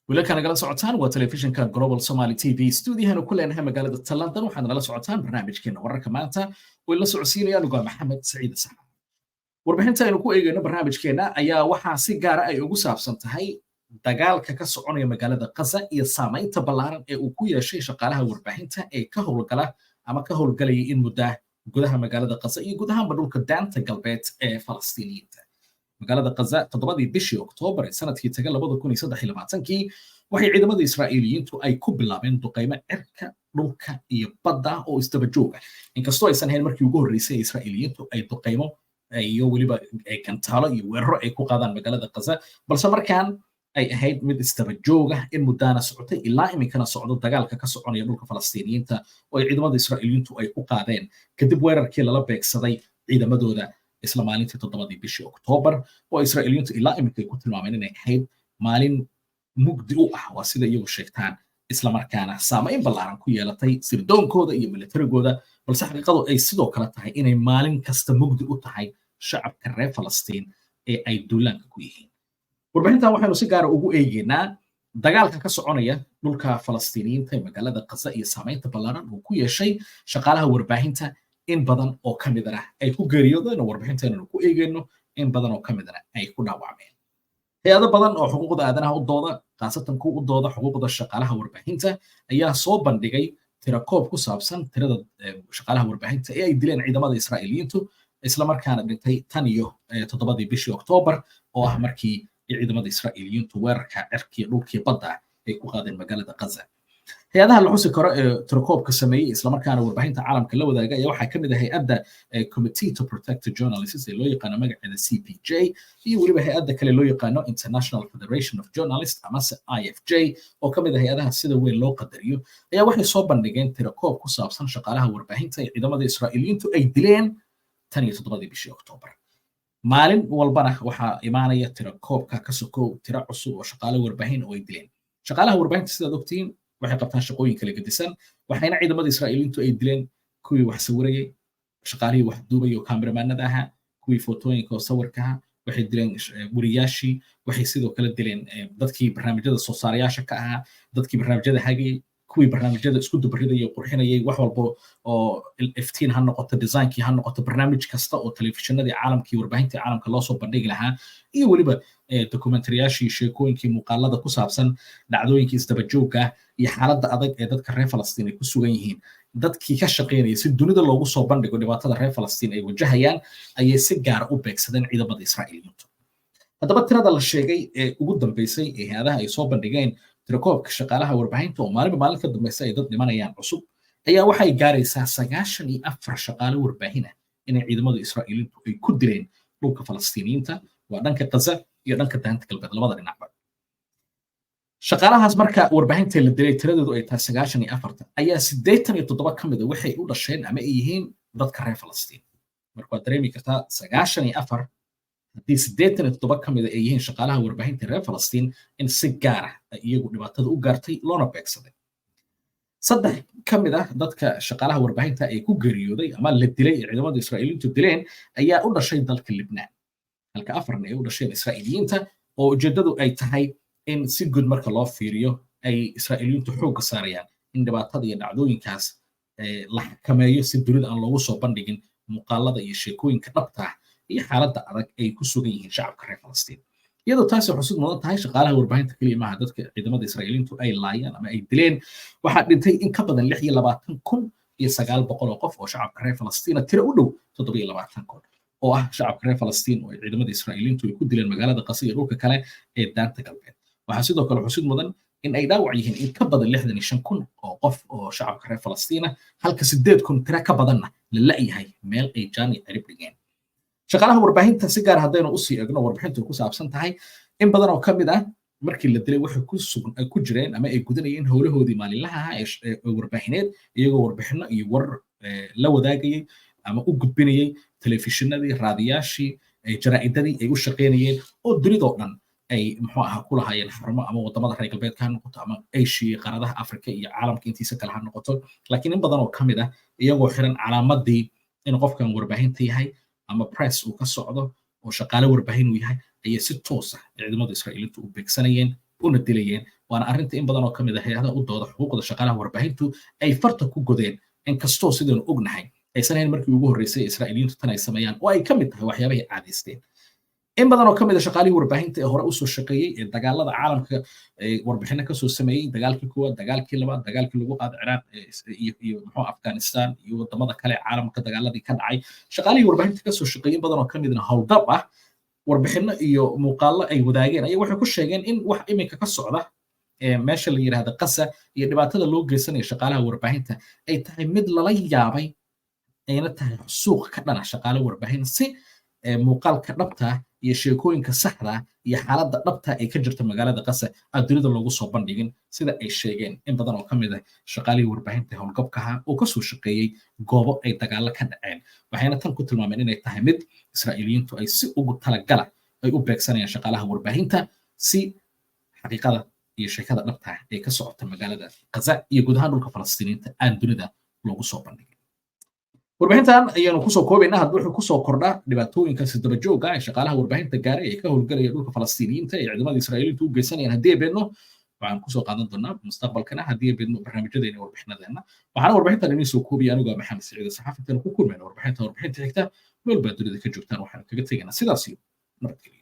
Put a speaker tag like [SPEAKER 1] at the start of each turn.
[SPEAKER 1] ولكن أنا سعودان وتلفزيون كان جلوبال سومالي تي في استوديوهنا كلنا هم مقالة لندن وحنا نلا سعودان برنامج كنا ورك مانتا ولا سعوديين أنا محمد سعيد سحر warbixinta aynu ku eegayno barnaamijkeena ayaa waxaa si gaar ah ay ugu saabsan tahay dagaalka ka soconaya magaalada Gaza iyo saamaynta ballaaran ee uu ku yeeshay shaqaalaha warbaahinta ee ka howlgala ama ka howlgalaya in muddo gudaha magaalada Gaza iyo gudaha dhulka daanta galbeed ee Falastiiniyiinta. magaalada Gaza todobadii bishii Oktoobar ee sanadkii taga 2023 waxay ciidamada Israa'iiliyiintu ay ku bilaabeen duqeymo cirka dhulka iyo badda oo isdaba joog ah inkastoo aysan ahayn markii ugu horreysay Israa'iiliyiintu ay duqeymo iyo waliba kantaalo iyo weeraro ay ku qaadaan magaalada Gaza balse markaan ay ahayd mid isdaba joog ah in muddana socotay ilaa iminkana socdo dagaalka ka soconaya dhulka Falastiiniyiinta oo ay ciidamada Israa'iiliyiintu ay ku qaadeen kadib weerarkii lala beegsaday ciidamadooda isla maalintii todobadii bishii Oktoobar oo Israa'iiliyiintu ilaa iminka ay ku tilmaameen inay ahayd maalin mugdi u ah waa sida iyagu sheegtaan isla markaana saamayn ballaaran ku yeelatay sirdoonkooda iyo militarigooda balse xaqiiqadu ay sidoo kale tahay inay maalin kasta mugdi u tahay shacabka reer Falastiin ee ay duulaanka ku yihiin. warbixintan waxaynu si gaar ah ugu eegaynaa dagaalka ka soconaya dhulka Falastiiniyiinta ee magaalada Gaza iyo saamaynta ballaaran uu ku yeeshay shaqaalaha warbaahinta in badan oo ka mid ah ay ku geeriyoodeen warbixinteenu ku eegayno in badan oo ka mid ah ay ku dhaawacmeen. hay'ado badan oo xuquuqda aadanaha u dooda qaasatan ku u dooda xuquuqda shaqaalaha warbaahinta ayaa soo bandhigay tirakoob ku saabsan tirada shaqaalaha warbaahinta ee ay dileen ciidamada Israa'iiliyiintu isla markaana dhintay tan iyo todobadii bishii Oktoobar oo ah markii ciidamada Israa'iiliyiintu weerarka cirkii dhulkii badda ay ku qaadeen magaalada Gaza. hay'adaha la xusi karo ee tirakoobka sameeyay isla markaana warbaahinta caalamka la wadaaga ayaa waxaa kamid ah hay'adda Committee to Protect the Journalists ee loo yaqaano magaceeda CPJ iyo waliba hay'adda kale loo yaqaano International Federation of Journalists ama IFJ oo kamid ah hay'adaha sida weyn loo qadariyo ayaa waxay soo bandhigeen tirakoob ku saabsan shaqaalaha warbaahinta ee ciidamada Israa'iiliyiintu ay dileen tan iyo todobadii bishii Oktoobar. maalin walbana waxaa imaanaya tirakoobka ka sokow tira cusub oo shaqaale warbaahin oo ay dileen. shaqaalaha warbaahinta sidaad ogtiin waxay qabtaan shaqooyin kala gedisan waxayna ciidamada Israa'iiliyiintu ay dileen kuwii wax sawirayay shaqaalihii wax duubay oo kaameramanada ahaa kuwii footooyinka oo sawirka ahaa waxay dileen wariyaashii waxay sidoo kale dileen dadkii barnaamijyada soo saarayaasha ka ahaa dadkii barnaamijyada hagayay kuwii barnaamijyada isku dubridayay qurxinayay wax walba oo iftiin ha noqoto designkii ha noqoto barnaamij kasta oo telefishinadii caalamkii warbaahintii caalamka loo soo bandhigi lahaa iyo waliba dokumentariyaashii sheekooyinkii muuqaalada ku saabsan dhacdooyinkii isdaba joogga ah iyo xaaladda adag ee dadka reer Falastiin ay ku sugan yihiin dadkii ka shaqeynayay si dunida loogu soo bandhigo dhibaatada reer Falastiin ay wajahayaan ayay si gaar u beegsadeen ciidamada Israa'iiliyiintu. haddaba tirada la sheegay ee ugu dambeysay ee hay'adaha ay soo bandhigeen tirakoobka shaqaalaha warbaahinta oo maalin ka dambeysay ay dad dhimanayaan cusub ayaa waxay gaaraysaa 94 shaqaale warbaahin ah inay ciidamada Israa'iiliyiintu ay ku dileen dhulka Falastiiniyiinta waa dhanka Gaza iyo dhanka daanta galbeed labada dhinacba. shaqaalahaas marka warbaahinta la dilay tiradoodu ay tahay 94 ayaa 87 ka mid ah waxay u dhasheen ama ay yihiin dadka reer Falastiin. marka waad dareemi kartaa 94 haddii 87 ka mid ah ay yihiin shaqaalaha warbaahinta reer Falastiin in si gaar ah iyagu dhibaatada u gaartay loona beegsaday. saddex ka mid ah dadka shaqaalaha warbaahinta ay ku geeriyooday ama la dilay ee ciidamada Israa'iiliyiintu dileen ayaa u dhashay dalka Libnaan halka afarna ay u dhasheen Israa'iiliyiinta oo ujeedadu ay tahay in si guud marka loo fiiriyo ay Israa'iiliyiintu xoog saarayaan in dhibaatada iyo dhacdooyinkaas la xakameeyo si dunida aan loogu soo bandhigin muuqaalada iyo sheekooyinka dhabta ah iyo xaaladda adag ay ku sugan yihiin shacabka reer Falastiin. iyadoo taasi xusid mudan tahay shaqaalaha warbaahinta kaliya maaha dadka ciidamada Israa'iiliyiintu ay laayaan ama ay dileen waxaa dhintay in ka badan 26,900 oo qof oo shacabka reer Falastiin tiro u dhow 27,000 oo ah shacabka reer Falastiin oo ciidamada Israa'iiliyiintu ay ku dileen magaalada Gaza iyo dhulka kale ee daanta galbeed. waxaa sidoo kale xusid mudan in ay dhaawac yihiin in ka badan 65,000 oo qof oo shacabka reer Falastiin halka 8,000 tiro ka badanna la la'yahay meel ay jaani cirib dhigeen. shaqaalaha warbaahinta si gaar haddaynu u sii eegno warbixintu ku saabsan tahay in badan oo ka mid ah markii la dilay waxay ku jireen ama ay gudanayeen howlahoodii maalinlaha ah ee warbaahineed iyagoo warbixino iyo warar la wadaagayay ama u gudbinayay telefishinadii raadiyaashii jaraa'idadii ay u shaqeynayeen oo dunidoo dhan ay muxuu ahaa ku lahaayeen xarumo ama wadamada reer galbeedka ha noqoto ama Asia qaaradaha Afrika iyo caalamka intiisa kale ha noqoto laakiin in badan oo ka mid ah iyagoo xiran calaamadii in qofkan warbaahinta yahay ama press uu ka socdo oo shaqaale warbaahin uu yahay ayay si toos ah ciidamada Israa'iiliintu u beegsanayeen una dilayeen waana arrinta in badan oo ka mid ah hay'adaha u dooda xuquuqda shaqaalaha warbaahintu ay farta ku godeen inkastoo sidaynu ognahay aysan ahayn markii ugu horreysay israa'iiliyiintu tan ay sameeyaan oo ay ka mid tahay waxyaabahay caadaysteen in badan oo ka mid ah shaqaalihii warbaahinta ee hore usoo shaqeeyey ee dagaalada caalamka warbixino kasoo sameeyey dagaalkii koowaad dagaalkii labaad dagaalkii lagu qaaday ciraaq iyo muxuu afghanistan iyo wadamada kale caalamka dagaaladii ka dhacay shaqaalihii warbaahinta kasoo shaqeeyey in badan oo ka midna howlgab ah warbixino iyo muuqaallo ay wadaageen ayaa waxay ku sheegeen in wax iminka ka socda meesha la yidhaahda qasa iyo dhibaatada loo geysanayo shaqaalaha warbaahinta ay tahay mid lala yaabay ayna tahay suuq ka dhana shaqaale warbaahin si muuqaalka dhabta iyo sheekooyinka saxda iyo xaaladda dhabta ay ka jirta magaalada qasa aan dunida loogu soo bandhigin sida ay sheegeen in badan oo ka mid ah shaqaalihii warbaahinta howlgabkaha oo kasoo shaqeeyey goobo ay dagaallo ka dhaceen waxayna tan ku tilmaameen inay tahay mid israa'iiliyiintu ay si ugu talagala ay u beegsanayaan shaqaalaha warbaahinta si xaqiiqada iyo sheekada dhabta ay ka socota magaalada qaza iyo guud ahaan dhulka falastiiniinta aan dunida loogu soo bandhigin warbixintan ayaanu kusoo koobaynaa haddii wuxuu kusoo kordhaa dhibaatooyinkaasi dabajooga ee shaqaalaha warbaahinta gaaray ee ka howlgalaya dhulka falastiiniyiinta ee ciidamada israa'iiliintu u geysanayaan haddii ay beedno waxaan kusoo qaadan doonaa mustaqbalkana haddii ay beedno barnaamijyadeena warbixinadeena waxaana warbixintan inii soo koobaya anigoo maxamed saciid saxaafintan ku kulmayna warbixinta xigta meel baa dunida ka joogtaan waxaan kaga tegaynaa sidaas iyo nabadgelyo